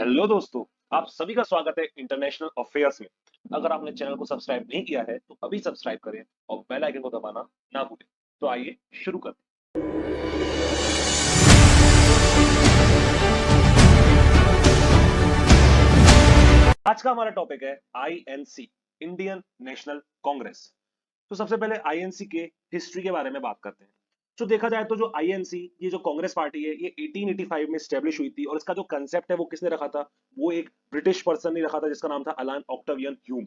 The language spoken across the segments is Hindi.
हेलो दोस्तों, आप सभी का स्वागत है इंटरनेशनल अफेयर्स में। अगर आपने चैनल को सब्सक्राइब नहीं किया है तो अभी सब्सक्राइब करें और बेल आइकन को दबाना ना भूलें। तो आइए शुरू करते हैं। आज का हमारा टॉपिक है आईएनसी, इंडियन नेशनल कांग्रेस। तो सबसे पहले आईएनसी के हिस्ट्री के बारे में बात करते हैं। तो देखा जाए तो जो आईएनसी, ये जो कांग्रेस पार्टी है, ये 1885 में स्टैब्लिश हुई थी और इसका जो कंसेप्ट है वो किसने रखा था? वो एक ब्रिटिश पर्सन ने रखा था जिसका नाम था अलान ऑक्टेवियन ह्यूम।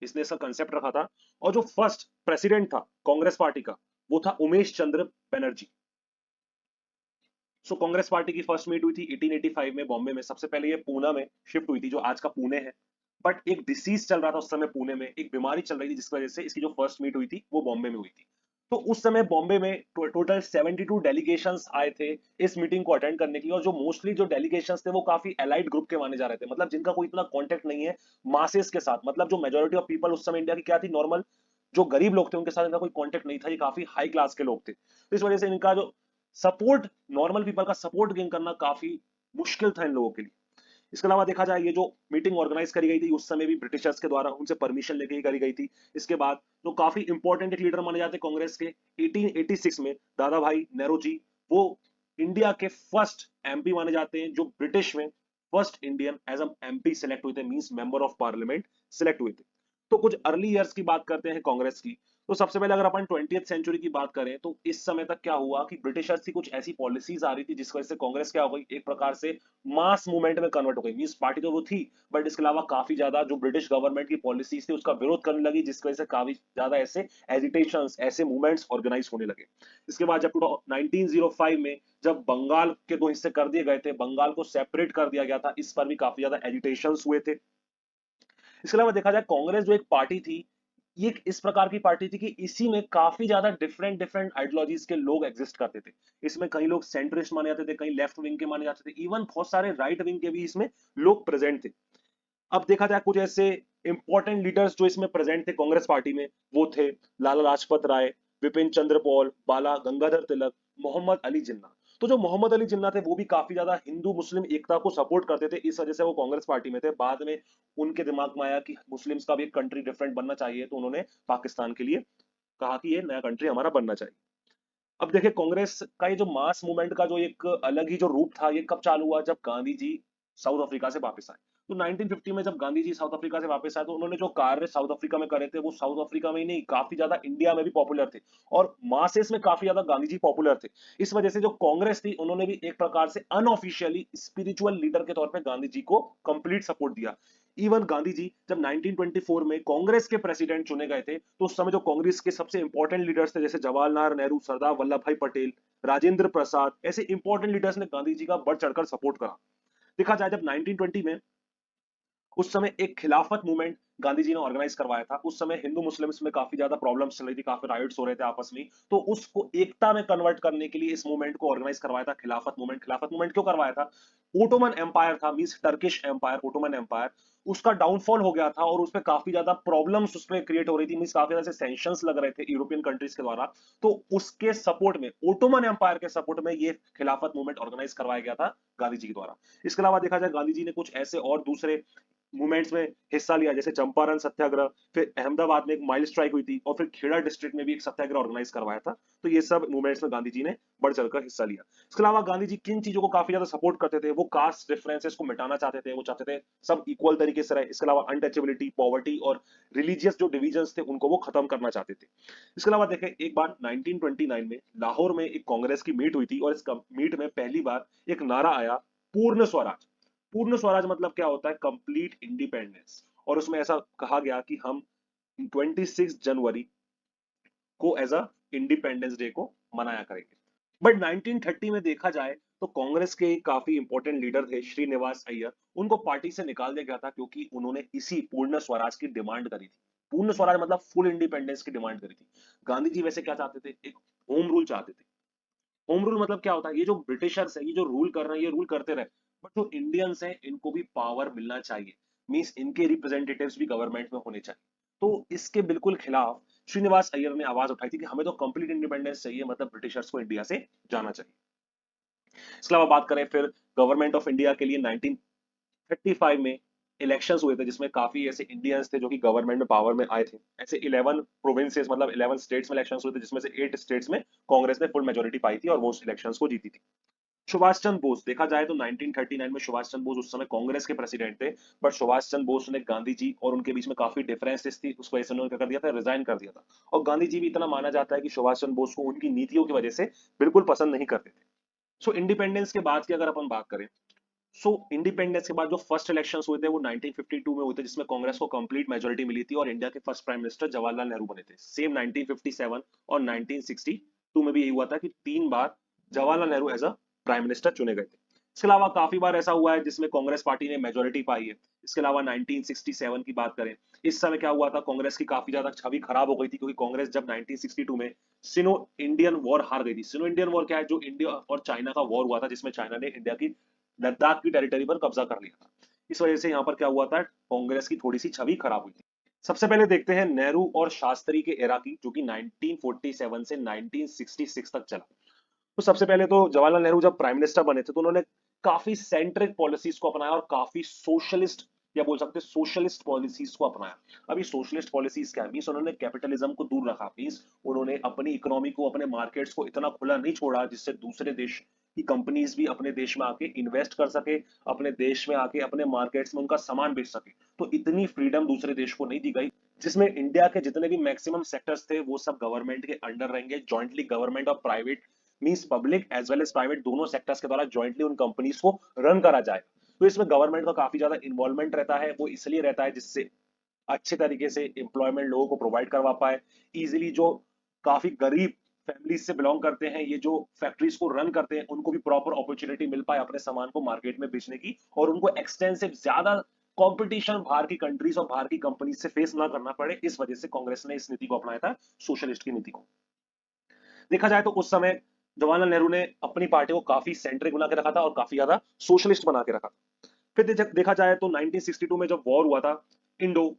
इसने इसका कंसेप्ट रखा था। और जो फर्स्ट प्रेसिडेंट था कांग्रेस पार्टी का, वो था उमेश चंद्र बनर्जी। सो कांग्रेस पार्टी की फर्स्ट मीट हुई थी 1885 में बॉम्बे में। सबसे पहले ये पूना में शिफ्ट हुई थी, जो आज का पुणे है। बट एक डिसीज चल रहा था उस समय पुणे में, एक बीमारी चल रही थी जिसकी वजह से इसकी जो फर्स्ट मीट हुई थी वो बॉम्बे में हुई थी। तो उस समय बॉम्बे में टोटल 72 डेलीगेशंस आए थे इस मीटिंग को अटेंड करने के लिए। और जो मोस्टली जो डेलीगेशंस थे वो काफी एलाइड ग्रुप के माने जा रहे थे, मतलब जिनका कोई इतना कॉन्टेक्ट नहीं है मासेस के साथ। मतलब जो मेजोरिटी ऑफ पीपल उस समय इंडिया की क्या थी, नॉर्मल जो गरीब लोग थे उनके साथ इनका कोई कॉन्टेक्ट नहीं था। ये काफी हाई क्लास के लोग थे, तो इस वजह से इनका जो सपोर्ट, नॉर्मल पीपल का सपोर्ट गेन करना काफी मुश्किल था इन लोगों के लिए। इसके अलावा देखा जाए, ये जो मीटिंग ऑर्गेनाइज करी गई थी उस समय भी ब्रिटिशर्स के द्वारा उनसे परमिशन लेके ही करी गई थी। इसके बाद जो काफी इंपॉर्टेंट एक लीडर माने जाते कांग्रेस के, 1886 में दादा भाई नेहरू जी, वो इंडिया के फर्स्ट एमपी माने जाते हैं जो ब्रिटिश में first Indian as MP select हुए थे, means member of parliament select हुए थे। तो कुछ अर्ली ईयर्स की बात करते हैं कांग्रेस की। तो सबसे पहले अगर अपन 20th सेंचुरी की बात करें तो इस समय तक क्या हुआ कि ब्रिटिशर्स की कुछ ऐसी पॉलिसीज आ रही थी जिस वजह से कांग्रेस क्या हो गई, एक प्रकार से मास मूवमेंट में कन्वर्ट हो गई। मींस पार्टी तो वो थी, बट इसके अलावा काफी ज्यादा जो ब्रिटिश गवर्नमेंट की पॉलिसीज थी उसका विरोध करने लगी, जिसकी वजह से काफी ज्यादा ऐसे एजिटेशन, ऐसे मूवमेंट्स ऑर्गेनाइज होने लगे। इसके बाद जब 1905 में जब बंगाल के दो हिस्से कर दिए गए थे, बंगाल को सेपरेट कर दिया गया था, इस पर भी काफी ज्यादा एजिटेशन हुए थे। इसके अलावा देखा जाए, कांग्रेस जो एक पार्टी थी, ये एक इस प्रकार की पार्टी थी कि इसी में काफी ज्यादा डिफरेंट डिफरेंट आइडियोलॉजीज के लोग एग्जिस्ट करते थे। इसमें कई लोग सेंट्रिस्ट माने जाते थे, कई लेफ्ट विंग के माने जाते थे, इवन बहुत सारे राइट विंग के भी इसमें लोग प्रेजेंट थे। अब देखा जाए, कुछ ऐसे इंपॉर्टेंट लीडर्स जो इसमें प्रेजेंट थे कांग्रेस पार्टी में, वो थे लाला लाजपत राय, विपिन चंद्र पॉल, बाला गंगाधर तिलक, मोहम्मद अली जिन्ना। तो जो मोहम्मद अली जिन्ना थे वो भी काफी ज्यादा हिंदू मुस्लिम एकता को सपोर्ट करते थे, इस वजह से वो कांग्रेस पार्टी में थे। बाद में उनके दिमाग में आया कि मुस्लिम्स का भी एक कंट्री डिफरेंट बनना चाहिए, तो उन्होंने पाकिस्तान के लिए कहा कि ये नया कंट्री हमारा बनना चाहिए। अब देखिए, कांग्रेस का ये जो मास मूवमेंट का जो एक अलग ही जो रूप था, ये कब चालू हुआ? जब गांधी जी साउथ अफ्रीका से वापस आए। तो 1950 में जब गांधी जी साउथ अफ्रीका से वापस आए तो उन्होंने जो कार्य साउथ अफ्रीका में करे थे वो साउथ अफ्रीका में ही नहीं, काफी ज्यादा इंडिया में भी पॉपुलर थे। और मासेस में काफी ज्यादा गांधी जी पॉपुलर थे। इस वजह से जो कांग्रेस थी उन्होंने भी एक प्रकार से अनऑफिशियली स्पिरिचुअल लीडर के तौर पर गांधी जी को कंप्लीट सपोर्ट दिया। इवन गांधी जी जब 1924 में कांग्रेस के प्रेसिडेंट चुने गए थे तो उस समय जो कांग्रेस के सबसे इंपॉर्टेंट लीडर्स थे, जैसे जवाहरलाल नेहरू, सरदार वल्लभ भाई पटेल, राजेंद्र प्रसाद, ऐसे इंपॉर्टेंट लीडर्स ने गांधी जी का बढ़ चढ़कर सपोर्ट करा। देखा जाए, जब 1920 में उस समय एक खिलाफत मूवमेंट गांधी जी ने ऑर्गेनाइज करवाया था। उस समय हिंदू मुस्लिम्स में काफी ज्यादा प्रॉब्लम्स चल रही थी, काफी राइट्स हो रहे थे आपस में। तो उसको एकता में कन्वर्ट करने के लिए इस मूवमेंट को ऑर्गेनाइज करवाया था, खिलाफत मूवमेंट। खिलाफत मूवमेंट क्यों करवाया था? ओटोमन एम्पायर था, means Turkish empire, Ottoman empire, उसका डाउनफॉल हो गया था और उसमें काफी ज्यादा प्रॉब्लम्स उसमें क्रिएट हो रही थी, मींस काफी ज्यादा सैंक्शंस लग रहे थे यूरोपियन कंट्रीज के द्वारा। तो उसके सपोर्ट में, ओटोमन एम्पायर के सपोर्ट में ये खिलाफत मूवमेंट ऑर्गेनाइज करवाया गया था गांधी जी के द्वारा। इसके अलावा देखा जाए, गांधी जी ने कुछ ऐसे और दूसरे मूवमेंट्स में हिस्सा लिया, जैसे चंपारण सत्याग्रह, फिर अहमदाबाद में एक माइल स्ट्राइक हुई थी और फिर खेड़ा डिस्ट्रिक्ट में भी एक सत्याग्रह ऑर्गेनाइज करवाया था। तो ये सब मूवमेंट्स में गांधी जी ने बढ़ चढ़कर हिस्सा लिया। इसके अलावा गांधी जी किन चीजों को काफी ज्यादा सपोर्ट करते थे? वो कास्ट डिफरेंसेस को मिटाना चाहते थे, वो चाहते थे सब इक्वल तरीके से रहे। इसके अलावा अनटचेबिलिटी, पॉवर्टी और रिलीजियस जो डिविजन्स थे उनको वो खत्म करना चाहते थे। इसके अलावा देखें, एक बार 1929 में लाहौर में एक कांग्रेस की मीट हुई थी और इस मीट में पहली बार एक नारा आया, पूर्ण स्वराज। पूर्ण स्वराज मतलब क्या होता है? Complete independence. और उसमें ऐसा कहा गया कि हम 26 जनवरी को एज अ इंडिपेंडेंस डे को मनाया करेंगे। बट 1930 में देखा जाए तो कांग्रेस के काफी इंपॉर्टेंट लीडर थे श्रीनिवास अय्यर, उनको पार्टी से निकाल दिया गया था क्योंकि उन्होंने इसी पूर्ण स्वराज की डिमांड करी थी। पूर्ण स्वराज मतलब फुल इंडिपेंडेंस की डिमांड करी थी। गांधी जी वैसे क्या चाहते थे? एक होम रूल चाहते थे। होम रूल मतलब क्या होता है? ये जो ब्रिटिशर्स है, ये जो रूल कर रहे हैं, ये रूल करते रहे, बट जो इंडियंस हैं इनको भी पावर मिलना चाहिए। मींस इनके रिप्रेजेंटेटिव्स भी गवर्नमेंट में होने चाहिए। तो इसके बिल्कुल खिलाफ श्रीनिवास अय्यर ने आवाज उठाई थी कि हमें तो कंप्लीट इंडिपेंडेंस चाहिए, मतलब ब्रिटिशर्स को इंडिया से जाना चाहिए। इसके अलावा बात करें फिर गवर्नमेंट ऑफ इंडिया के लिए 1935 में इलेक्शंस हुए थे जिसमें काफी ऐसे इंडियंस थे जो कि गवर्नमेंट में पावर में आए थे। ऐसे 11 प्रोविंसेस मतलब 11 स्टेट्स में इलेक्शंस हुए थे जिसमें से 8 स्टेट्स में कांग्रेस ने फुल मेजोरिटी पाई थी और वो उस इलेक्शंस को जीती थी। सुभाष चंद्र बोस देखा जाए तो 1939 में सुभाष चंद्र बोस उस समय कांग्रेस के प्रेसिडेंट थे। बट सुभाष चंद्र बोस ने गांधी जी और उनके बीच में काफी डिफरेंसेस थी, उस वजह से उन्होंने क्या कर दिया था, रिजाइन कर दिया था। और गांधी जी भी इतना माना जाता है कि सुभाष चंद्र बोस को उनकी नीतियों की वजह से बिल्कुल पसंद नहीं करते थे। सो इंडिपेंडेंस के बाद की अगर अपन बात करें, सो इंडिपेंडेंस के बाद जो फर्स्ट इलेक्शंस हुए थे वो 1952 में हुए थे जिसमें कांग्रेस को कंप्लीट मेजोरिटी मिली थी और इंडिया के first prime minister Jawaharlal Nehru बने थे। सेम 1957 और 1962 में भी यही हुआ था कि 3 बार Jawaharlal Nehru as a prime minister चुने गए थे। इसके अलावा काफी बार ऐसा हुआ है जिसमें कांग्रेस पार्टी ने मेजोरिटी पाई है। इसके अलावा 1967 की बात करें, इस समय क्या हुआ था, कांग्रेस की काफी ज्यादा छवि खराब हो गई थी क्योंकि कांग्रेस जब 1962 में सिनो इंडियन वॉर हार गई थी। सिनो इंडियन वॉर क्या है, जो इंडिया और चाइना का वॉर हुआ था जिसमें चाइना ने इंडिया की लद्दाख की टेरिटरी पर कब्जा कर लिया था। इस वजह से यहाँ पर क्या हुआ था, कांग्रेस की थोड़ी सी छवि खराब हुई थी। सबसे पहले देखते हैं नेहरू और शास्त्री के एरा की, जो कि 1947 से 1966 तक चला। तो सबसे पहले तो जवाहरलाल नेहरू जब प्राइम मिनिस्टर बने थे तो उन्होंने काफी सेंट्रिक पॉलिसीज को अपनाया और काफी सोशलिस्ट या बोल सकते हैं सोशलिस्ट पॉलिसीज को अपनाया। अभी सोशलिस्ट पॉलिसीज क्या है, मींस उन्होंने कैपिटलिज्म को दूर रखा, मींस उन्होंने अपनी इकोनॉमी को, अपने मार्केट्स को इतना खुला नहीं छोड़ा जिससे दूसरे देश की कंपनीज भी अपने देश में आके इन्वेस्ट कर सके, अपने देश में आके अपने मार्केट्स में उनका सामान बेच सके। तो इतनी फ्रीडम दूसरे देश को नहीं दी गई, जिसमें इंडिया के जितने भी मैक्सिमम सेक्टर्स थे वो सब गवर्नमेंट के अंडर रहेंगे। जॉइंटली गवर्नमेंट और private, means public as well as private, दोनों सेक्टर्स के द्वारा जॉइंटली उन कंपनीज को रन करा जाए। तो इसमें गवर्नमेंट का काफी ज्यादा इन्वॉल्वमेंट रहता है। वो इसलिए रहता है जिससे अच्छे तरीके से एम्प्लॉयमेंट लोगों को प्रोवाइड करवा पाए। इजीली जो काफी गरीब फैमिलीज से बिलोंग करते हैं, ये जो फैक्ट्रीज को रन करते हैं, उनको भी प्रॉपर अपॉर्चुनिटी मिल पाए अपने सामान को मार्केट में बेचने की, और उनको एक्सटेंसिव ज्यादा कंपटीशन बाहर की कंट्रीज और बाहर की कंपनीज से फेस ना करना पड़े। इस वजह से कांग्रेस ने इस नीति को अपनाया था, सोशलिस्ट की नीति को। देखा जाए तो उस समय जवाहरलाल नेहरू ने अपनी पार्टी को काफी सेंट्रिक बना के रखा था और काफी ज्यादा सोशलिस्ट बना के रखा था। फिर देखा जाए तो 1962 में जब वॉर हुआ था, इंडो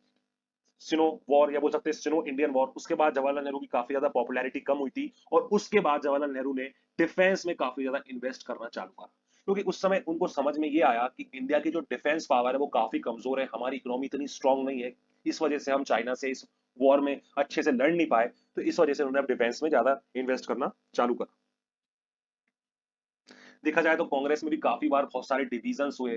सिनो वॉर या बोल सकते हैं सिनो इंडियन वॉर, उसके बाद जवाहरलाल नेहरू की काफी ज्यादा पॉपुलैरिटी कम हुई थी और उसके बाद जवाहरलाल नेहरू ने डिफेंस में काफी ज्यादा इन्वेस्ट करना चालू करा, क्योंकि उस समय उनको समझ में ये आया कि इंडिया की जो डिफेंस पावर है वो काफी कमजोर है, हमारी इकोनॉमी इतनी स्ट्रांग नहीं है, इस वजह से हम चाइना से इस वॉर में अच्छे से लड़ नहीं पाए। तो इस वजह से उन्होंने अब डिफेंस में ज्यादा इन्वेस्ट करना चालू करा। देखा जाए तो कांग्रेस में भी काफी बार बहुत सारे डिविजन्स हुए।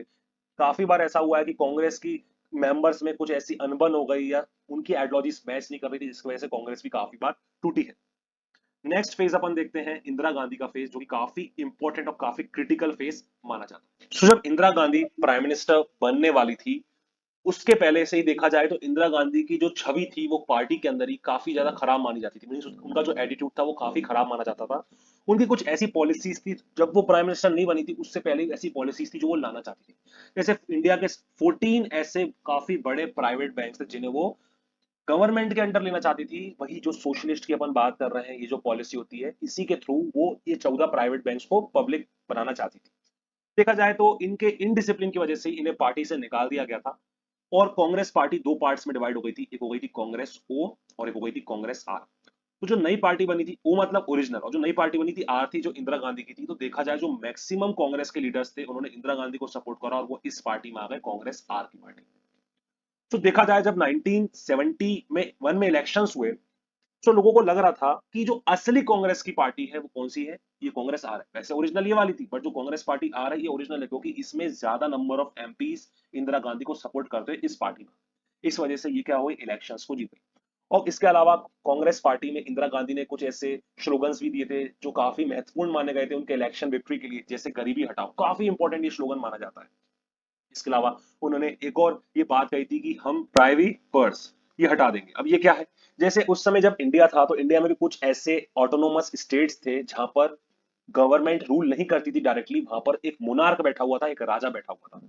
काफी बार ऐसा हुआ है कि कांग्रेस की मेंबर्स में कुछ ऐसी अनबन हो गई या उनकी आइडियोलॉजीज मैच नहीं कर रही थी, जिसकी वजह से कांग्रेस भी काफी बार टूटी है। नेक्स्ट फेज अपन देखते हैं इंदिरा गांधी का फेज, जो कि काफी इंपॉर्टेंट और काफी क्रिटिकल फेज माना जाता है। तो जब इंदिरा गांधी प्राइम मिनिस्टर बनने वाली थी, उसके पहले से ही देखा जाए तो इंदिरा गांधी की जो छवि थी वो पार्टी के अंदर ही काफी ज्यादा खराब मानी जाती थी। मींस उनका जो एटीट्यूड था वो काफी खराब माना जाता था। उनकी कुछ ऐसी पॉलिसीज थी, जब वो प्राइम मिनिस्टर नहीं बनी थी उससे पहले ऐसी पॉलिसीज थी जो वो लाना चाहती थी। जैसे इंडिया के 14 ऐसे काफी बड़े प्राइवेट बैंक थे जिन्हें वो गवर्नमेंट के अंडर लेना चाहती थी। वही जो सोशलिस्ट की अपन बात कर रहे हैं, ये जो पॉलिसी होती है, इसी के थ्रू वो ये 14 प्राइवेट बैंक्स को पब्लिक बनाना चाहती थी। देखा जाए तो इनके इनडिसिप्लिन की वजह से इन्हें पार्टी से निकाल दिया गया था और कांग्रेस पार्टी दो पार्ट्स में डिवाइड हो गई थी। एक हो गई थी कांग्रेस ओ और एक हो गई थी कांग्रेस आर। तो जो नई पार्टी बनी थी ओ मतलब ओरिजिनल, और जो नई पार्टी बनी थी आर थी जो इंदिरा गांधी की थी। तो देखा जाए जो मैक्सिमम कांग्रेस के लीडर्स थे उन्होंने इंदिरा गांधी को सपोर्ट करा और वो इस पार्टी में आ गए, कांग्रेस आर की पार्टी। तो देखा जाए जब 1970 में वन में इलेक्शंस हुए तो लोगों को लग रहा था कि जो असली कांग्रेस की पार्टी है वो कौन सी है, ये कांग्रेस आर है। वैसे ओरिजिनल ये वाली थी, बट जो कांग्रेस पार्टी आ रही है ओरिजिनल है, क्योंकि इसमें ज्यादा number of MPs Indira Gandhi को सपोर्ट करते हैं इस पार्टी में। इस वजह से ये क्या हुई, इलेक्शंस को जीत गई। और इसके अलावा कांग्रेस पार्टी में इंदिरा गांधी ने कुछ ऐसे स्लोगन्स भी दिए थे जो काफी महत्वपूर्ण माने गए थे उनके इलेक्शन विक्ट्री के लिए, जैसे गरीबी हटाओ, काफी इंपॉर्टेंट ये स्लोगन माना जाता है। इसके अलावा उन्होंने एक और ये बात कही थी कि हम प्राइवेट पर्स ये हटा देंगे। अब ये क्या है, जैसे उस समय जब इंडिया था तो इंडिया में भी कुछ ऐसे ऑटोनोमस स्टेट्स थे जहां पर गवर्नमेंट रूल नहीं करती थी डायरेक्टली, वहां पर एक मोनार्क बैठा हुआ था, एक राजा बैठा हुआ था।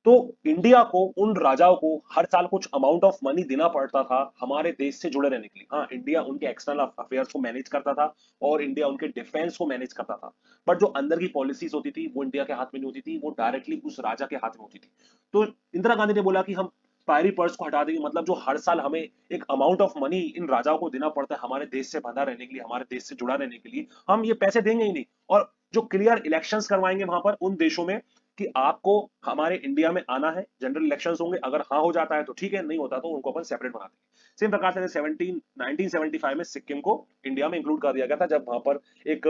तो इंडिया को उन राजाओं को हर साल कुछ अमाउंट ऑफ मनी देना पड़ता था हमारे देश से जुड़े रहने के लिए। हाँ, इंडिया उनके एक्सटर्नल अफेयर्स को मैनेज करता था और इंडिया उनके डिफेंस को मैनेज करता था, बट जो अंदर की पॉलिसीज होती थी वो इंडिया के हाथ में नहीं होती थी, वो डायरेक्टली उस राजा के हाथ में होती थी। तो इंदिरा गांधी ने बोला कि हम पायरी पर्स को हटा देंगे, मतलब जो हर साल हमें एक अमाउंट ऑफ मनी इन राजाओं को देना पड़ता है हमारे देश से बंधा रहने के लिए, हमारे देश से जुड़ा रहने के लिए, हम ये पैसे देंगे ही नहीं। और जो क्लियर इलेक्शंस करवाएंगे वहां पर उन देशों में कि आपको हमारे इंडिया में आना है, जनरल इलेक्शंस होंगे, अगर हाँ हो जाता है तो ठीक है, नहीं होता तो उनको अपन सेपरेट बना देंगे। सेम प्रकार से 1975 में सिक्किम को इंडिया में इंक्लूड कर दिया गया था, जब वहां पर एक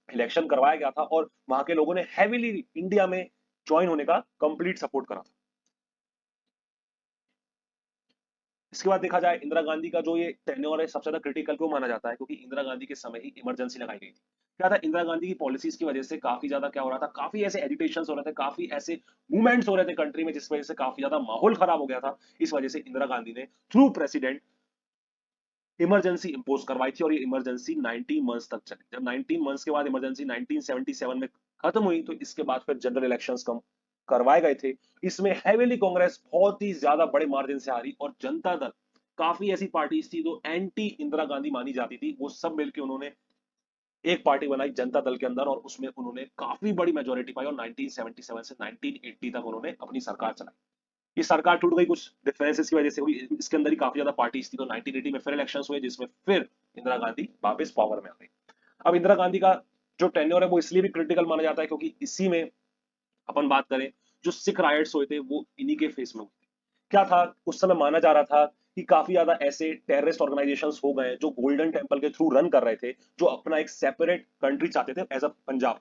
इलेक्शन करवाया गया था और वहां के लोगों ने हैवीली इंडिया में ज्वाइन होने का कंप्लीट सपोर्ट करा था। इसके बाद देखा जाए इंदिरा गांधी का जो ये टेन्योर है, सबसे ज्यादा क्रिटिकल क्यों माना जाता है, क्योंकि इंदिरा गांधी के समय ही इमरजेंसी लगाई गई थी। क्या था, इंदिरा गांधी की पॉलिसीज की वजह से काफी ज्यादा क्या हो रहा था, काफी ऐसे एजिटेशन हो रहे थे, काफी ऐसे मूवमेंट्स हो रहे थे कंट्री में, जिस वजह से काफी ज्यादा माहौल खराब हो गया था। इस वजह से इंदिरा गांधी ने थ्रू प्रेसिडेंट इमरजेंसी इंपोज करवाई थी, और ये इमरजेंसी 19 मंथ्स तक चली। जब 19 मंथ्स के बाद इमरजेंसी 1977 में खत्म हुई, तो इसके बाद फिर जनरल इलेक्शंस कम करवाए गए थे। इसमें हैवीली कांग्रेस बहुत ही ज्यादा बड़े मार्जिन से हारी, और जनता दल, काफी ऐसी पार्टीज थी जो एंटी इंदिरा गांधी मानी जाती थी, वो सब मिलकर उन्होंने एक पार्टी बनाई जनता दल के अंदर, और उसमें उन्होंने काफी बड़ी मेजोरिटी पाई, और 1977 से 1980 तक उन्होंने अपनी सरकार चलाई। ये सरकार टूट गई कुछ डिफरेंसेस की वजह से हुई, इसके अंदर ही काफी ज्यादा पार्टीज थी, तो 1980 में फिर इलेक्शंस हुए, जिसमें फिर इंदिरा गांधी वापस पावर में आ गई। अब इंदिरा गांधी का जो टेन्योर है वो इसलिए भी क्रिटिकल माना जाता है, क्योंकि इसी में अपन बात करें, जो सिख राइट्स हुए थे वो इन्हीं के फेस में हुए थे। क्या था, उस समय माना जा रहा था कि काफी ज्यादा ऐसे टेररिस्ट ऑर्गेनाइजेशंस हो गए जो गोल्डन टेम्पल के थ्रू रन कर रहे थे, जो अपना एक सेपरेट कंट्री चाहते थे एज अ पंजाब।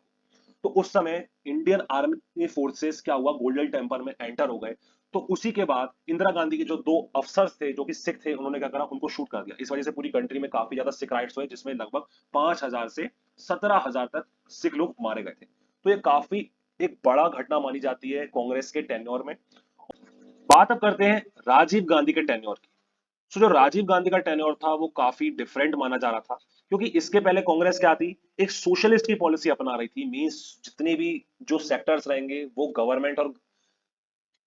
तो उस समय इंडियन आर्मी फोर्सेस क्या हुआ, गोल्डन टेम्पल में एंटर हो गए। तो उसी के बाद इंदिरा गांधी के जो दो अफसर्स थे जो कि सिख थे, उन्होंने क्या करा, उनको शूट कर दिया। इस वजह से पूरी कंट्री में काफी ज्यादा सिख राइट्स हुए, जिसमें लगभग 5,000 से 17,000 तक सिख लोग मारे गए थे। तो ये काफी एक बड़ा घटना मानी जाती है कांग्रेस के टेन्योर में। बात अब करते हैं राजीव गांधी के टेन्योर की। तो जो राजीव गांधी का टेन्योर था वो काफी डिफरेंट माना जा रहा था, क्योंकि इसके पहले कांग्रेस क्या थी, एक सोशलिस्ट की पॉलिसी अपना रही थी। मींस जितने भी जो सेक्टर्स रहेंगे वो गवर्नमेंट और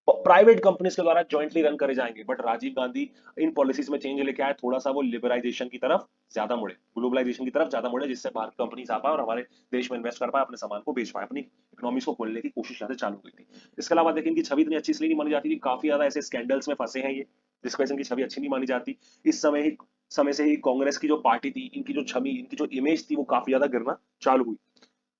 प्राइवेट कंपनीज के द्वारा जॉइंटली रन करे जाएंगे। बट राजीव गांधी इन पॉलिसीज में चेंज लेके आए, थोड़ा सा वो लिबरलाइजेशन की तरफ ज्यादा मुड़े, ग्लोबलाइजेशन की तरफ ज्यादा मुड़े, जिससे बाहर कंपनीज आ पाए और हमारे देश में इन्वेस्ट कर पाए, अपने सामान को बेच पाए, अपनी इकोनॉमीज को खोलने की कोशिश यहाँ से चालू हुई थी। इसके अलावा देखिए, इनकी छवि इतनी अच्छी इसलिए नहीं मानी जाती थी, काफी ज्यादा ऐसे स्कैंडल्स में फंसे हैं ये, जिस वजह से इनकी छवि अच्छी नहीं मानी जाती। इस समय से ही कांग्रेस की जो पार्टी थी, इनकी जो छवि, इनकी जो इमेज थी, वो काफी ज्यादा गिरना चालू हुई।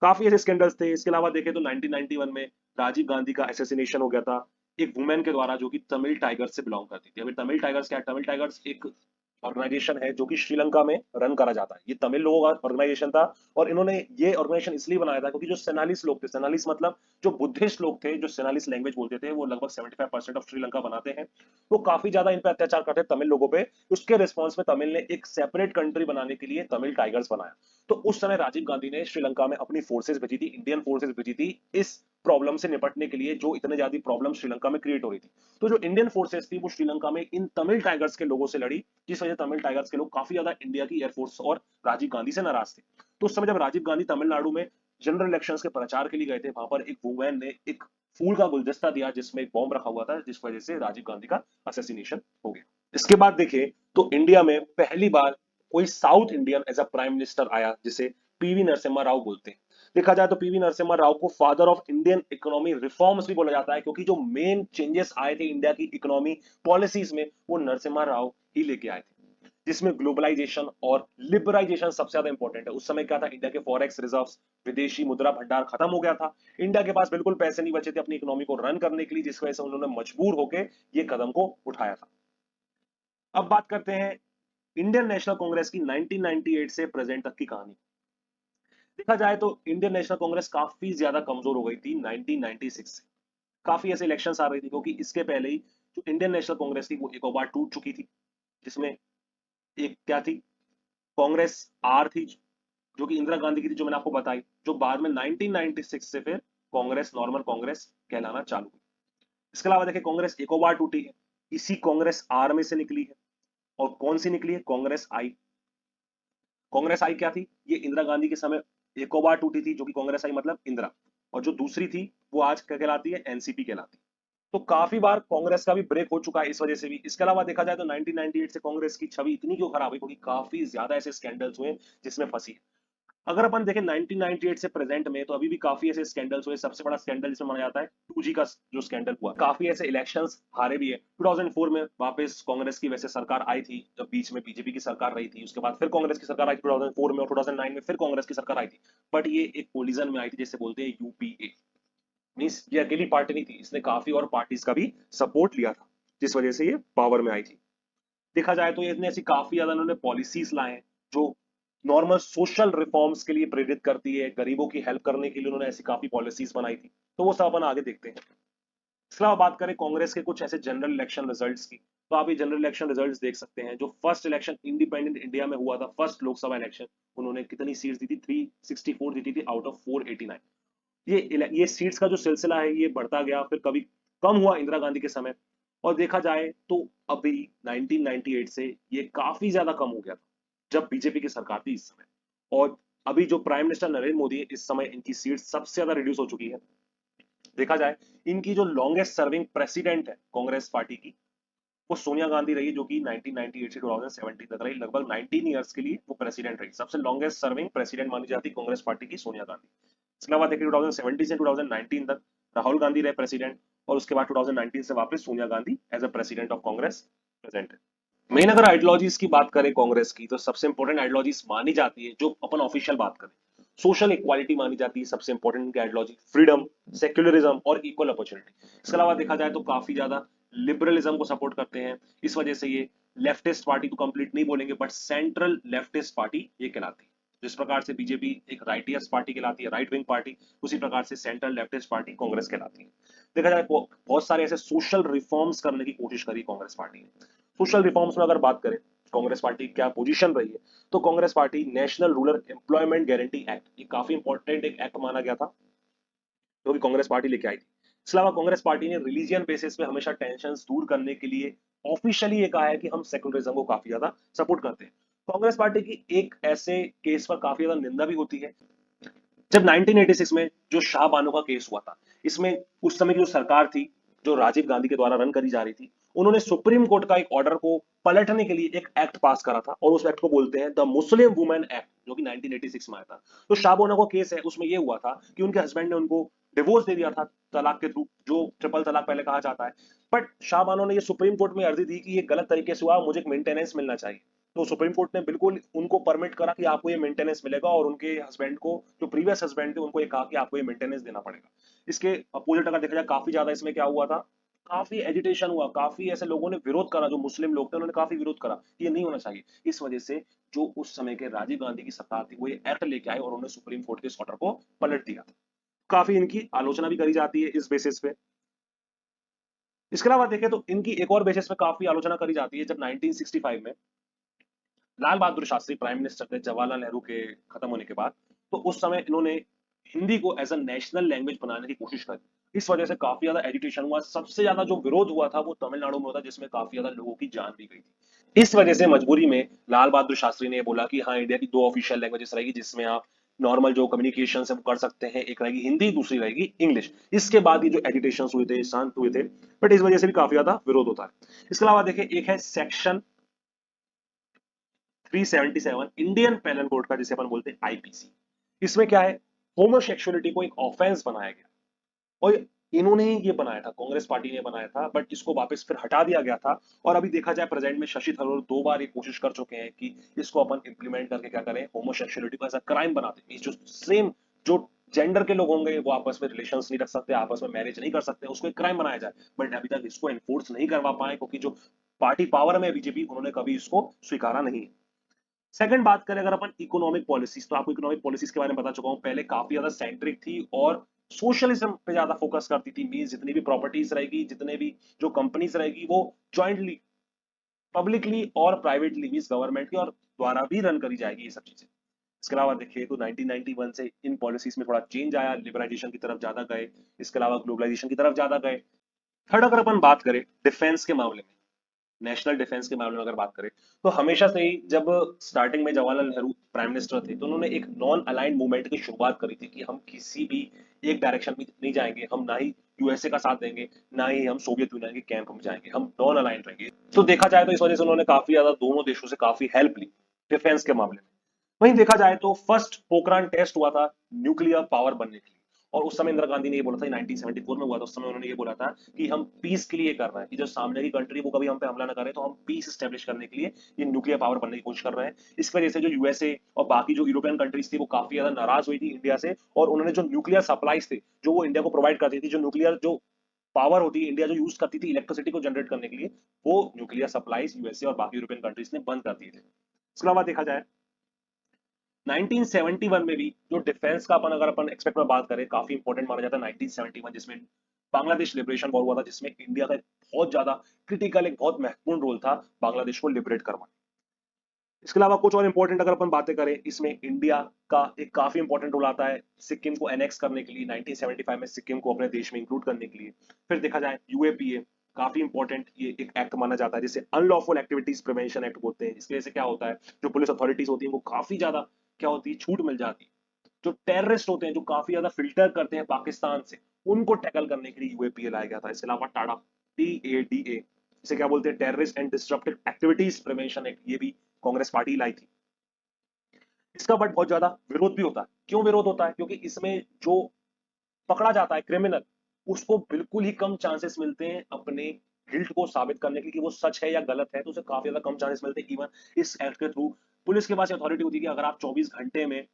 काफी ऐसे स्कैंडल्स थे। इसके अलावा देखें तो 1991 में राजीव गांधी का असैसिनेशन हो गया था एक वुमेन के द्वारा, जो कि तमिल टाइगर्स से बिलोंग करती थी। अभी तमिल टाइगर्स क्या है, तमिल टाइगर्स एक ऑर्गेनाइजेशन है जो कि श्रीलंका में रन करा जाता है। ये तमिल लोगों का ऑर्गेनाइजेशन था, और इन्होंने ये ऑर्गेनाइजेशन इसलिए बनाया था क्योंकि जो सेनालिस लोग थे, सेनालिस मतलब जो बुद्धिस्ट लोग थे, जो सेनालिस लैंग्वेज बोलते थे, वो लगभग 75% ऑफ श्रीलंका बनाते हैं। तो काफी ज्यादा इन पे अत्याचार करते तमिल लोगों पे। उसके रिस्पॉन्स में तमिल ने एक सेपरेट कंट्री बनाने के लिए तमिल टाइगर्स बनाया। तो उस समय राजीव गांधी ने श्रीलंका में अपनी फोर्सेस भेजी थी, इंडियन फोर्सेस भेजी थी, इस प्रॉब्लम से निपटने के लिए, जो इतने ज्यादा प्रॉब्लम श्रीलंका में क्रिएट हो रही थी। तो जो इंडियन फोर्सेस थी वो श्रीलंका में इन तमिल टाइगर्स के लोगों से लड़ी, जिस वजह से तमिल टाइगर्स के लोग काफी ज्यादा इंडिया की एयरफोर्स और राजीव गांधी से नाराज थे। तो उस समय जब राजीव गांधी तमिलनाडु में जनरल इलेक्शंस के प्रचार के लिए गए थे, वहां पर एक वुमेन ने एक फूल का गुलदस्ता दिया जिसमें एक बॉम्ब रखा हुआ था, जिस वजह से राजीव गांधी का असैसिनेशन हो गया। इसके बाद देखें तो इंडिया में पहली बार कोई south Indian as a prime minister आया, जिसे पीवी नरसिम्हा राव बोलते हैं। देखा जाए तो पीवी नरसिम्हा राव को father of Indian economy reforms भी बोला जाता है, क्योंकि जो मेन चेंजेस आए थे इंडिया की इकोनॉमी पॉलिसीज में, वो नरसिम्हा राव ही लेके आए थे, जिसमें ग्लोबलाइजेशन और लिबराइजेशन सबसे ज्यादा इंपॉर्टेंट है। उस समय क्या था, इंडिया के फॉरेक्स रिजर्व्स, विदेशी मुद्रा भंडार खत्म हो गया था। इंडिया के पास बिल्कुल पैसे नहीं बचे थे अपनी इकोनॉमी को रन करने के लिए, जिस वजह से उन्होंने मजबूर होकर ये कदम को उठाया था। अब बात करते हैं इंडियन नेशनल कांग्रेस की 1998 से प्रेजेंट तक की कहानी। देखा जाए तो इंडियन नेशनल कांग्रेस काफी ज्यादा कमजोर हो गई थी 1996 से। काफी ऐसे इलेक्शंस आ रही थी, क्योंकि इसके पहले ही जो इंडियन नेशनल कांग्रेस थी वो एक और बार टूट चुकी थी, जिसमें एक क्या थी, कांग्रेस आर थी, जो कि इंदिरा गांधी की थी, जो मैंने आपको बताई, जो बाद में 1996 से फिर कांग्रेस, नॉर्मल कांग्रेस कहलाना चालू हुई। इसके अलावा देखिए, कांग्रेस एक और बार टूटी है, इसी कांग्रेस आर में से निकली है। और कौन सी निकली है, कांग्रेस आई। कांग्रेस आई क्या थी, ये इंदिरा गांधी के समय एक और बार टूटी थी, जो कि कांग्रेस आई मतलब इंदिरा। और जो दूसरी थी वो आज क्या कहलाती है, एनसीपी कहलाती है। तो काफी बार कांग्रेस का भी ब्रेक हो चुका है इस वजह से भी। इसके अलावा देखा जाए तो 1998 से कांग्रेस की छवि इतनी क्यों खराब हुई, क्योंकि काफी ज्यादा ऐसे स्कैंडल्स हुए जिसमें फंसी है। अगर अपन देखें 1998 से प्रेजेंट में, तो अभी भी काफी ऐसे स्कैंडल्स हुए। सबसे बड़ा स्कैंडल जिसमें माना जाता है 2G का जो स्कैंडल हुआ, काफी ऐसे इलेक्शंस हारे भी है। 2004 में वापस कांग्रेस की वैसे सरकार आई थी, जब बीच में बीजेपी की सरकार रही थी, उसके बाद फिर कांग्रेस की सरकार आई थी 2004 में, और 2009 में फिर कांग्रेस की सरकार आई थी। बट ये एक कोलिजन में आई थी, जैसे बोलते हैं यूपीए। मीन्स ये अकेली पार्टी नहीं थी, इसने काफी और पार्टीज का भी सपोर्ट लिया था, जिस वजह से ये पावर में आई थी। देखा जाए तो इसने ऐसी काफी ज्यादा इन्होंने पॉलिसीज लाए हैं जो नॉर्मल सोशल रिफॉर्म्स के लिए प्रेरित करती है, गरीबों की हेल्प करने के लिए उन्होंने ऐसी काफी पॉलिसीज बनाई थी। तो वो सब अपन आगे देखते हैं। इसके अलावा बात करें कांग्रेस के कुछ ऐसे जनरल इलेक्शन रिजल्ट्स की, तो आप ये जनरल इलेक्शन रिजल्ट्स देख सकते हैं। जो फर्स्ट इलेक्शन इंडिपेंडेंट इंडिया में हुआ था, फर्स्ट लोकसभा इलेक्शन, उन्होंने कितनी सीट्स दी थी? 364 जीती थी आउट ऑफ 489। ये सीट्स का जो सिलसिला है ये बढ़ता गया, फिर कभी कम हुआ इंदिरा गांधी के समय, और देखा जाए तो अभी 1998 से ये काफी ज्यादा कम हो गया था जब बीजेपी की सरकार थी इस समय। और अभी जो प्राइम मिनिस्टर नरेंद्र मोदी है, इस समय इनकी सीट सबसे ज्यादा रिड्यूस हो चुकी है। देखा जाए, इनकी जो लॉन्गेस्ट सर्विंग प्रेसिडेंट है कांग्रेस पार्टी की, वो सोनिया गांधी रही, जो कि 1998 से 2017 तक रही, लगभग 19 इयर्स के लिए वो प्रेसिडेंट रही। सबसे लॉन्गेस्ट सर्विंग प्रेसिडेंट मानी जाती कांग्रेस पार्टी की सोनिया गांधी। इसके अलावा देखिए 2017 से 2019 तक राहुल गांधी रहे प्रेसिडेंट, और उसके बाद 2019 से वापस Sonia Gandhi as a president of Congress present है। मेन अगर आइडियोलॉजीज की बात करें कांग्रेस की, तो सबसे इंपॉर्टेंट आइडियोलॉजीज मानी जाती है, जो अपन ऑफिशियल बात करें, सोशल इक्वालिटी मानी जाती है सबसे इंपॉर्टेंट आइडियोलॉजी, फ्रीडम, सेक्युलरिज्म और इक्वल अपॉर्चुनिटी। इसके अलावा देखा जाए तो काफी ज्यादा लिबरलिज्म को सपोर्ट करते हैं। इस वजह से ये लेफ्टिस्ट पार्टी तो कंप्लीट नहीं बोलेंगे, बट सेंट्रल लेफ्टिस्ट पार्टी ये कहलाती है। जिस प्रकार से बीजेपी एक राइटियस पार्टी कहलाती है, राइट विंग पार्टी, उसी प्रकार से सेंट्रल लेफ्टिस्ट पार्टी कांग्रेस कहलाती है। देखा जाए बहुत सारे ऐसे सोशल रिफॉर्म्स करने की कोशिश करी कांग्रेस पार्टी ने। सोशल रिफॉर्म्स में अगर बात करें कांग्रेस पार्टी की क्या पोजीशन रही है, तो Congress party national rural employment guarantee act, ये काफी इंपॉर्टेंट एक एक्ट माना गया था, जो कि कांग्रेस पार्टी लेके आई थी। इसके अलावा कांग्रेस पार्टी ने रिलीजियन बेसिस पे हमेशा टेंशन दूर करने के लिए ऑफिशियली ये कहा है कि हम सेकुलरिज्म को काफी ज्यादा सपोर्ट करते हैं। कांग्रेस पार्टी की एक ऐसे केस पर काफी ज्यादा निंदा भी होती है, जब 1986 में जो शाह बानो का केस हुआ था, इसमें उस समय की जो सरकार थी, जो राजीव गांधी के द्वारा रन करी जा रही थी, उन्होंने सुप्रीम कोर्ट का एक ऑर्डर को पलटने के लिए एक एक्ट पास करा था, और उस एक्ट को बोलते हैं द मुस्लिम वुमेन एक्ट, जो कि 1986 में आया था। तो शाह बानो का केस है, उसमें यह हुआ था कि उनके हस्बैंड ने उनको डिवोर्स दे दिया था तलाक के थ्रू, जो ट्रिपल तलाक पहले कहा जाता है। बट शाह बानो ने ये सुप्रीम कोर्ट में अर्जी दी कि ये गलत तरीके से हुआ, मुझे एक मेंटेनेंस मिलना चाहिए। तो सुप्रीम कोर्ट ने बिल्कुल उनको परमिट करा कि आपको ये मेंटेनेंस मिलेगा, और उनके हस्बैंड को, जो प्रीवियस हस्बैंड थे, उनको ये कहा कि आपको ये मेंटेनेंस देना पड़ेगा। इसके अपोजिट अगर देखा जाए, काफी ज्यादा इसमें क्या हुआ था, काफी एजिटेशन हुआ, काफी ऐसे लोगों ने विरोध करा, जो मुस्लिम लोग थे उन्होंने काफी विरोध करा कि ये नहीं होना चाहिए। इस वजह से जो उस समय के राजीव गांधी की सरकार थी, वो ये एक्ट लेके आए और उन्होंने सुप्रीम कोर्ट के इस ऑर्डर को पलट दिया था। काफी इनकी आलोचना भी करी जाती है इस बेसिस पे। इसके अलावा देखें तो इनकी एक और बेसिस पे काफी आलोचना करी जाती है, जब 1965 में लाल बहादुर शास्त्री प्राइम मिनिस्टर थे जवाहरलाल नेहरू के खत्म होने के बाद, तो उस समय इन्होंने हिंदी को एज अ नेशनल लैंग्वेज बनाने की कोशिश करी। इस वजह से काफी ज्यादा एजिटेशन हुआ। सबसे ज्यादा जो विरोध हुआ था वो तमिलनाडु में हुआ था, जिसमें काफी ज्यादा लोगों की जान भी गई थी। इस वजह से मजबूरी में लाल बहादुर शास्त्री ने बोला कि हाँ, इंडिया की दो ऑफिशियल लैंग्वेजेस रहेगी, जिसमें आप नॉर्मल जो कम्युनिकेशन है वो कर सकते हैं, एक रहेगी हिंदी, दूसरी रहेगी इंग्लिश। इसके बाद ये जो एजिटेशन हुए थे, शांत हुए थे, बट इस वजह से भी काफी ज्यादा विरोध होता है। इसके अलावा देखिए, एक है सेक्शन 377 इंडियन पेनल कोड का, जिसे अपन बोलते हैं आईपीसी। इसमें क्या है, होमोसेक्सुअलिटी को एक ऑफेंस बनाया गया, और इन्होंने ही ये बनाया था, कांग्रेस पार्टी ने बनाया था, बट इसको वापस फिर हटा दिया गया था। और अभी देखा जाए प्रेजेंट में शशि थरूर दो बार ये कोशिश कर चुके हैं कि इसको अपन इंप्लीमेंट करके क्या करें, होमोसेक्सुअलिटी को एज अ क्राइम बना दें। जो सेम जो जेंडर के लोग होंगे वो आपस में रिलेशंस नहीं रख सकते, आपस में मैरिज नहीं कर सकते, उसको एक क्राइम बनाया जाए। बट अभी तक इसको एनफोर्स नहीं करवा पाए, क्योंकि जो पार्टी पावर में बीजेपी, उन्होंने कभी इसको स्वीकारा नहीं है। सेकंड बात करें अगर अपन इकोनॉमिक पॉलिसीज, तो आपको इकोनॉमिक पॉलिसीज के बारे में बता चुका हूं, पहले काफी ज्यादा सेंट्रिक थी और सोशलिज्म पे ज्यादा फोकस करती थी। मींस जितनी भी प्रॉपर्टीज रहेगी, जितने भी जो कंपनीज रहेगी, वो ज्वाइंटली, पब्लिकली और प्राइवेटली, मींस गवर्नमेंट के और द्वारा भी रन करी जाएगी ये सब चीजें। इसके अलावा देखिए तो 1991 से इन पॉलिसीज में थोड़ा चेंज आया, लिबरलाइजेशन की तरफ ज्यादा गए, इसके अलावा ग्लोबलाइजेशन की तरफ ज्यादा गए। थर्ड अगर अपन बात करें डिफेंस के मामले में, नेशनल डिफेंस के मामले में अगर बात करें, तो हमेशा से ही जब स्टार्टिंग में जवाहरलाल नेहरू प्राइम मिनिस्टर थे, तो उन्होंने एक नॉन अलाइंड मूवमेंट की शुरुआत करी थी कि हम किसी भी एक डायरेक्शन में नहीं जाएंगे, हम ना ही यूएसए का साथ देंगे, ना ही हम सोवियत यूनियन के कैंप में जाएंगे, हम नॉन अलाइंड रहेंगे। तो देखा जाए तो इस वजह से उन्होंने काफी ज्यादा दोनों देशों से काफी हेल्प ली डिफेंस के मामले में। वहीं देखा जाए तो फर्स्ट पोखरान टेस्ट हुआ था न्यूक्लियर पावर बनने के लिए, और उस समय इंदिरा गांधी ने ये बोला था, 1974 में हुआ था, उस समय उन्होंने ये बोला था कि हम पीस के लिए कर रहे हैं, कि जो सामने की कंट्री वो कभी हम पे हमला ना करे, तो हम पीस स्टेब्लिश करने के लिए ये न्यूक्लियर पावर बनने की कोशिश कर रहे हैं। इस वजह से जो यूएसए और बाकी जो यूरोपियन कंट्रीज थी वो काफी ज्यादा नाराज हुई थी इंडिया से, और उन्होंने जो न्यूक्लियर सप्लाईज थे जो वो इंडिया को प्रोवाइड करती थी, जो न्यूक्लियर जो पावर होती है इंडिया जो यूज करती थी इलेक्ट्रिसिटी को जनरेट करने के लिए, वो न्यूक्लियर सप्लाईज यूएसए और बाकी यूरोपियन कंट्रीज ने बंद कर दिए थे। इसके अलावा देखा जाए 1971 में भी जो डिफेंस का अपन अगर अपन एक्सपेक्ट में बात करें, काफी इंपॉर्टेंट माना जाता है 1971, जिसमें बांग्लादेश लिबरेशन वॉर हुआ था, जिसमें इंडिया का एक बहुत ज्यादा क्रिटिकल, एक बहुत महत्वपूर्ण रोल था बांग्लादेश को लिबरेट करवाने। इसके अलावा कुछ और इंपॉर्टेंट अगर अपन बातें करें, इसमें इंडिया का एक काफी इंपॉर्टेंट रोल आता है सिक्किम को एनेक्स करने के लिए, 1975 में सिक्किम को अपने देश में इंक्लूड करने के लिए। फिर देखा जाए यूएपीए, काफी इंपॉर्टेंट ये एक एक्ट माना जाता है जिसे अनलॉफुल एक्टिविटीज प्रिवेंशन एक्ट बोलते हैं। इसकी वजह से क्या होता है, जो पुलिस अथॉरिटीज होती है वो काफी ज्यादा क्या होती है, छूट मिल जाती है। जो टेररिस्ट होते हैं, जो काफी ज्यादा फिल्टर करते हैं पाकिस्तान से, उनको टैकल करने के लिए यूएपीए लाया गया था। इसके अलावा टाडा, TADA, इसे क्या बोलते हैं, terrorist and disruptive activities prevention act, ये भी कांग्रेस पार्टी लाई थी। इसका बट बहुत ज्यादा विरोध भी होता है। क्यों विरोध होता है, क्योंकि इसमें जो पकड़ा जाता है क्रिमिनल, उसको बिल्कुल ही कम चांसेस मिलते हैं अपने गिल्ट को साबित करने के कि वो सच है या गलत है, तो उसे काफी ज्यादा कम चांसेस मिलते हैं। इवन इस एक्ट के थ्रू पुलिस के पास अथॉरिटी होती है कि अगर आप 24 घंटे में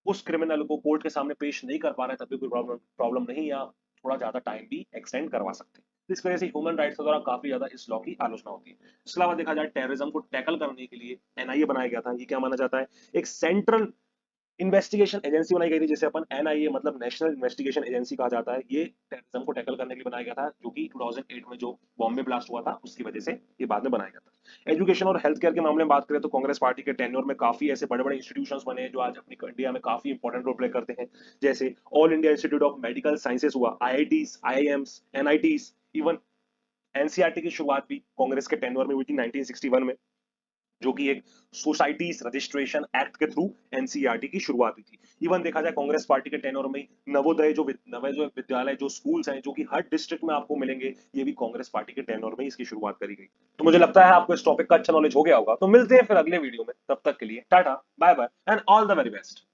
उस क्रिमिनल को कोर्ट के सामने पेश नहीं कर पा रहे, तब भी कोई प्रॉब्लम प्रॉब्लम नहीं, या थोड़ा ज्यादा टाइम भी एक्सटेंड करवा सकते हैं। तो इस वजह से ह्यूमन राइट्स के द्वारा काफी ज्यादा इस लॉ की आलोचना होती है। इसके अलावा देखा जाए टेररिज्म को टैकल करने के लिए एनआईए बनाया गया था। ये क्या माना जाता है, एक सेंट्रल इन्वेस्टिगेशन एजेंसी बनाई गई थी, जैसे अपन एनआईए मतलब नेशनल इन्वेस्टिगेशन एजेंसी कहा जाता है। ये टेररिज्म को टैकल करने के लिए बनाया गया था, जो कि 2008 में जो बॉम्बे ब्लास्ट हुआ था उसकी वजह से ये बाद में बनाया गया था। एजुकेशन और हेल्थ केयर के मामले में बात करें तो कांग्रेस पार्टी के टेन्योर में काफी ऐसे बड़े बड़े इंस्टीट्यूशंस बने हैं जो आज अपनी इंडिया में काफी इंपॉर्टेंट रोल प्ले करते हैं। जैसे All India Institute of Medical Sciences हुआ, IITs, IIMs, NITs, even NCERT की शुरुआत भी कांग्रेस के टेन्योर में हुई थी 1961 में, जो कि एक सोसाइटीज रजिस्ट्रेशन एक्ट के थ्रू एनसीईआरटी की शुरुआत हुई थी। इवन देखा जाए कांग्रेस पार्टी के टेनोर में नवोदय नवे जो विद्यालय जो स्कूल्स हैं जो कि हर डिस्ट्रिक्ट में आपको मिलेंगे, ये भी कांग्रेस पार्टी के टेनोर में इसकी शुरुआत करी गई। तो मुझे लगता है आपको इस टॉपिक का अच्छा नॉलेज हो गया होगा। तो मिलते हैं फिर अगले वीडियो में, तब तक के लिए tata bye bye and all the very best.